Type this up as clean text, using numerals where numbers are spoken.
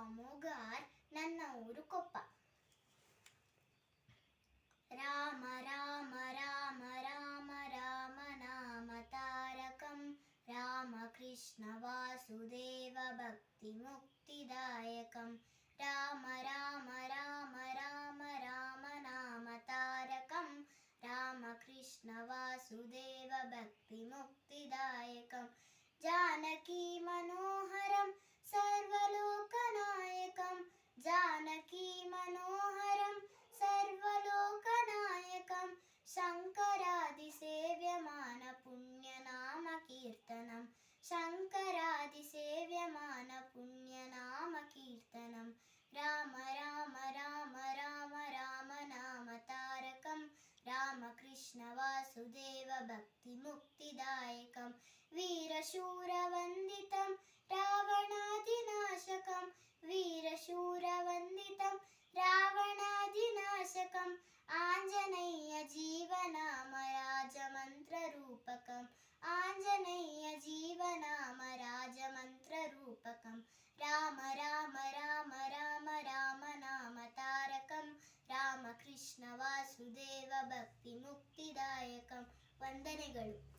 ಶಿವಮೊಗ್ಗಾರ್, ನನ್ನ ಊರು ಕೊಪ್ಪ. ರಾಮ ರಾಮ ರಾಮ ರಾಮ ರಾಮ ನಾಮ ತಾರಕಂ, ರಾಮ ಕೃಷ್ಣ ವಾಸುದೇವ ಭಕ್ತಿ ಮುಕ್ತಿದಾಯಕಂ. ರಾಮ ರಾಮ ರಾಮ ರಾಮ ರಾಮ ನಾಮ ತಾರಕಂ, ರಾಮ ಕೃಷ್ಣ ವಾಸುದೇವ ಭಕ್ತಿ ಮುಕ್ತಿದಾಯಕಂ. ಜಾನಕಿ मनोहरं सर्वलोकनायकं, जानकी मनोहरं सर्वलोकनायकं. शङ्करादिसेव्यमान पुण्यनाम कीर्तनं, शङ्करादिसेव्यमान पुण्यनाम कीर्तनं. राम राम राम राम राम नाम तारकं, राम कृष्ण वासुदेव भक्ति मुक्तिदायकं. वीरशूरवन्दितं रावणादिनाशकं, वीरशूरवन्दितं रावणादिनाशकं. आञ्जनेय जीवनाम राजमन्त्ररूपकं, आञ्जनेय जीवनाम राजमन्त्ररूपकं. राम राम राम राम राम नाम तारकं, ರಾಮ ಕೃಷ್ಣ ವಾಸುದೇವ ಭಕ್ತಿ ಮುಕ್ತಿದಾಯಕಂ. ವಂದನೆಗಳು.